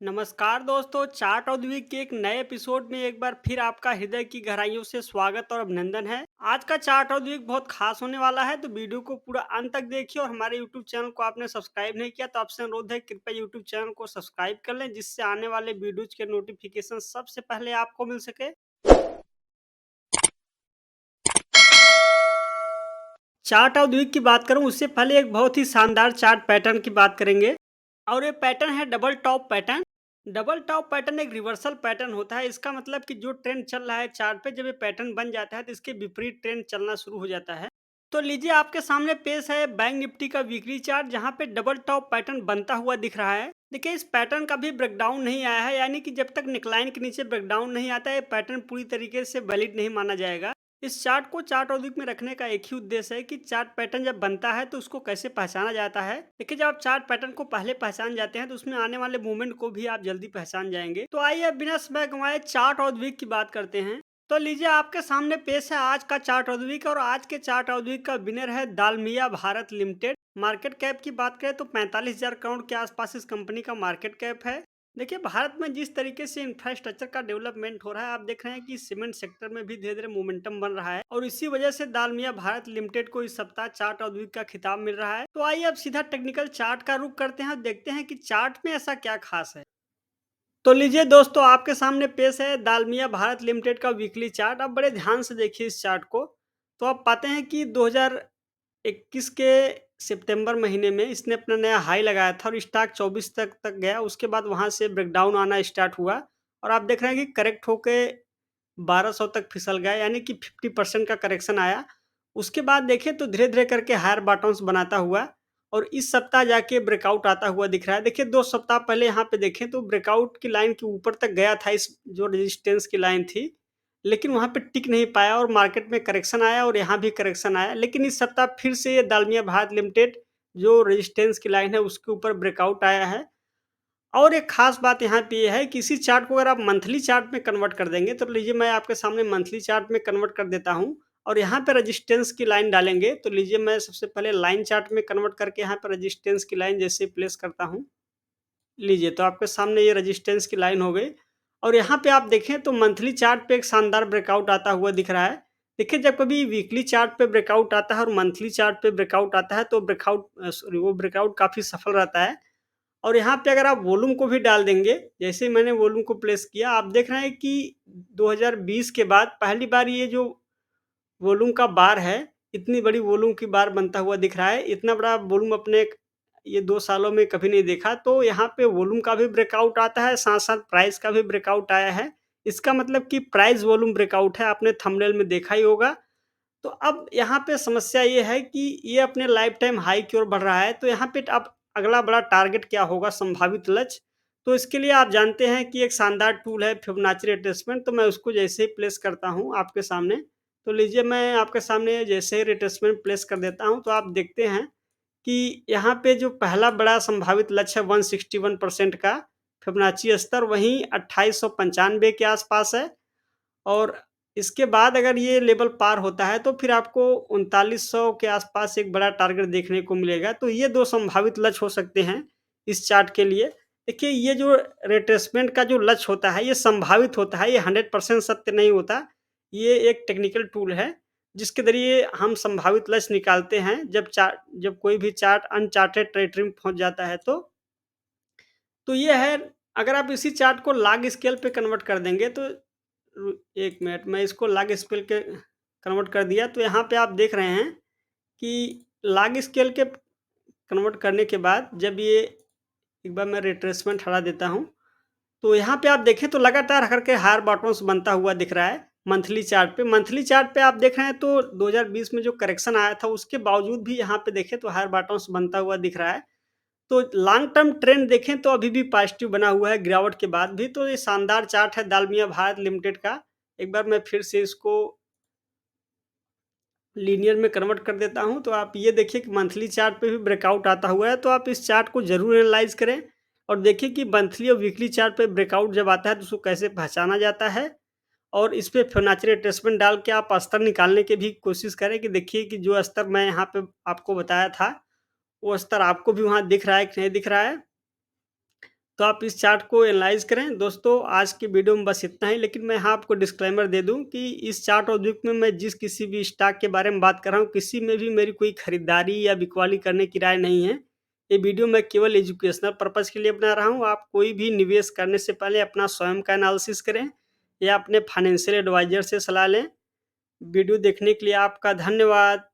नमस्कार दोस्तों, चार्ट औद्योगिक के एक नए एपिसोड में एक बार फिर आपका हृदय की गहराइयों से स्वागत और अभिनंदन है। आज का चार्ट औद्योगिक बहुत खास होने वाला है, तो वीडियो को पूरा अंत तक देखिए। और हमारे यूट्यूब चैनल को आपने सब्सक्राइब नहीं किया तो आपसे अनुरोध है, कृपया यूट्यूब चैनल को सब्सक्राइब कर लें, जिससे आने वाले वीडियोज के नोटिफिकेशन सबसे पहले आपको मिल सके। चार्ट औद्योगिक की बात करूं उससे पहले एक बहुत ही शानदार चार्ट पैटर्न की बात करेंगे। और ये पैटर्न है double top pattern. Double top pattern एक रिवर्सल पैटर्न होता है। इसका मतलब कि जो ट्रेंड चल रहा है चार्ट पे, जब ये पैटर्न बन जाता है तो इसके विपरीत ट्रेंड चलना शुरू हो जाता है। तो लीजिए, आपके सामने पेश है बैंक निफ्टी का वीकली चार्ट, जहां पे डबल टॉप पैटर्न बनता हुआ दिख रहा है। देखिए, इस पैटर्न का भी ब्रेकडाउन नहीं आया है, यानी कि जब तक नेकलाइन के नीचे ब्रेकडाउन नहीं आता है, पैटर्न पूरी तरीके से वैलिड नहीं माना जाएगा। इस चार्ट को चार्ट औद्योगिक में रखने का एक ही उद्देश्य है कि चार्ट पैटर्न जब बनता है तो उसको कैसे पहचाना जाता है। देखिए, जब आप चार्ट पैटर्न को पहले पहचान जाते हैं तो उसमें आने वाले मूवमेंट को भी आप जल्दी पहचान जाएंगे। तो आइए, अब बिना समय गंवाए चार्ट औद्योगिक की बात करते हैं। तो लीजिए, आपके सामने पेश है आज का चार्ट औद्योगिक। और आज के चार्ट औद्योगिक का विनर है Dalmia Bharat limited. Market cap की बात करें तो 45,000 करोड़ के आसपास इस कंपनी का मार्केट कैप है। देखिए, भारत में जिस तरीके से इंफ्रास्ट्रक्चर का डेवलपमेंट हो रहा है, आप देख रहे हैं कि सीमेंट सेक्टर में भी धीरे धीरे मोमेंटम बन रहा है। और इसी वजह से दालमिया भारत लिमिटेड को इस सप्ताह चार्ट औद्योगिक का खिताब मिल रहा है। तो आइए, अब सीधा टेक्निकल चार्ट का रुख करते हैं और देखते हैं कि चार्ट में ऐसा क्या खास है। तो लीजिए दोस्तों, आपके सामने पेश है दालमिया भारत लिमिटेड का वीकली चार्ट। आप बड़े ध्यान से देखिए इस चार्ट को। तो आप पाते हैं कि 2021 के सितंबर महीने में इसने अपना नया हाई लगाया था और स्टॉक 24 तक गया। उसके बाद वहां से ब्रेकडाउन आना स्टार्ट हुआ और आप देख रहे हैं कि करेक्ट होके 1200 तक फिसल गया, यानी कि 50% का करेक्शन आया। उसके बाद देखें तो धीरे-धीरे करके हायर बॉटम्स बनाता हुआ और इस सप्ताह जाके ब्रेकआउट आता हुआ दिख रहा है। देखिए, 2 सप्ताह पहले यहाँ पे देखें तो ब्रेकआउट की लाइन के ऊपर तक गया था, इस जो रेजिस्टेंस की लाइन थी। लेकिन वहाँ पे टिक नहीं पाया और मार्केट में करेक्शन आया और यहाँ भी करेक्शन आया। लेकिन इस सप्ताह फिर से ये दालमिया भारत लिमिटेड जो रेजिस्टेंस की लाइन है उसके ऊपर ब्रेकआउट आया है। और एक खास बात यहाँ पे ये है कि इसी चार्ट को अगर आप मंथली चार्ट में कन्वर्ट कर देंगे, तो लीजिए मैं आपके सामने मंथली चार्ट में कन्वर्ट कर देता हूँ और यहाँ पे रेजिस्टेंस की लाइन डालेंगे। तो लीजिए, मैं सबसे पहले लाइन चार्ट में कन्वर्ट करके यहाँ पे रेजिस्टेंस की लाइन जैसे प्लेस करता हूँ। लीजिए, तो आपके सामने ये रेजिस्टेंस की लाइन हो गई। और यहाँ पे आप देखें तो मंथली चार्ट पे एक शानदार ब्रेकआउट आता हुआ दिख रहा है। देखिए, जब कभी वीकली चार्ट पे ब्रेकआउट आता है और मंथली चार्ट पे ब्रेकआउट आता है तो सॉरी, वो ब्रेकआउट काफ़ी सफल रहता है। और यहाँ पे अगर आप वॉल्यूम को भी डाल देंगे, जैसे मैंने वॉल्यूम को प्लेस किया, आप देख रहे हैं कि 2020 के बाद पहली बार ये जो वॉल्यूम का बार है, इतनी बड़ी वॉल्यूम की बार बनता हुआ दिख रहा है। इतना बड़ा वॉल्यूम अपने ये 2 सालों में कभी नहीं देखा। तो यहाँ पे वॉल्यूम का भी ब्रेकआउट आता है, साथ-साथ प्राइस का भी ब्रेकआउट आया है। इसका मतलब कि प्राइस वॉल्यूम ब्रेकआउट है, आपने थंबनेल में देखा ही होगा। तो अब यहाँ पे समस्या ये है कि ये अपने लाइफ टाइम हाई की ओर बढ़ रहा है। तो यहाँ पे अब अगला बड़ा टारगेट क्या होगा, संभावित लक्ष्य? तो इसके लिए आप जानते हैं कि एक शानदार टूल है फिबोनाची रिट्रेसमेंट। तो मैं उसको जैसे ही प्लेस करता हूँ आपके सामने, तो लीजिए मैं आपके सामने जैसे ही रिट्रेसमेंट प्लेस कर देता हूँ, तो आप देखते हैं कि यहाँ पे जो पहला बड़ा संभावित लक्ष्य है 161% का फिबोनाची स्तर, वहीं 2895 के आसपास है। और इसके बाद अगर ये लेवल पार होता है तो फिर आपको 3900 के आसपास एक बड़ा टारगेट देखने को मिलेगा। तो ये 2 संभावित लक्ष्य हो सकते हैं इस चार्ट के लिए। देखिए, ये जो रिट्रेसमेंट का जो लक्ष्य होता है ये संभावित होता है, ये 100% सत्य नहीं होता। ये एक टेक्निकल टूल है जिसके ज़रिए हम संभावित लक्ष्य निकालते हैं जब कोई भी चार्ट अनचार्टेड टेरिटरी में पहुँच जाता है तो। तो ये है, अगर आप इसी चार्ट को लॉग स्केल पे कन्वर्ट कर देंगे तो 1 मिनट, मैं इसको लॉग स्केल के कन्वर्ट कर दिया। तो यहाँ पे आप देख रहे हैं कि लॉग स्केल के कन्वर्ट करने के बाद जब ये, एक बार मैं रिट्रेसमेंट हटा देता हूँ, तो यहाँ पे आप देखें तो लगातार करके हायर बॉटम्स बनता हुआ दिख रहा है मंथली चार्ट पे। मंथली चार्ट पे आप देख रहे हैं तो 2020 में जो करेक्शन आया था उसके बावजूद भी यहाँ पे देखें तो हायर बॉटम्स बनता हुआ दिख रहा है। तो लॉन्ग टर्म ट्रेंड देखें तो अभी भी पॉजिटिव बना हुआ है गिरावट के बाद भी। तो ये शानदार चार्ट है दालमिया भारत लिमिटेड का। एक बार मैं फिर से इसको लीनियर में कन्वर्ट कर देता हूँ, तो आप ये देखिए कि मंथली चार्ट पे भी ब्रेकआउट आता हुआ है। तो आप इस चार्ट को ज़रूर एनालाइज़ करें और देखिए कि मंथली और वीकली चार्ट पे ब्रेकआउट जब आता है तो उसको कैसे पहचाना जाता है। और इस पे फिबोनाची रिट्रेसमेंट डाल के आप स्तर निकालने की भी कोशिश करें कि देखिए कि जो स्तर मैं यहाँ पे आपको बताया था, वो स्तर आपको भी वहाँ दिख रहा है कि नहीं दिख रहा है। तो आप इस चार्ट को एनालाइज़ करें। दोस्तों आज की वीडियो में बस इतना ही, लेकिन मैं यहाँ आपको डिस्क्लेमर दे दूँ कि इस चार्ट और द्वीप में मैं जिस किसी भी स्टॉक के बारे में बात कर रहा हूँ, किसी में भी मेरी कोई खरीदारी या बिकवाली करने की राय नहीं है। ये वीडियो मैं केवल एजुकेशनल पर्पज़ के लिए बना रहा हूँ। आप कोई भी निवेश करने से पहले अपना स्वयं का एनालिसिस करें या अपने फाइनेंशियल एडवाइज़र से सलाह लें। वीडियो देखने के लिए आपका धन्यवाद।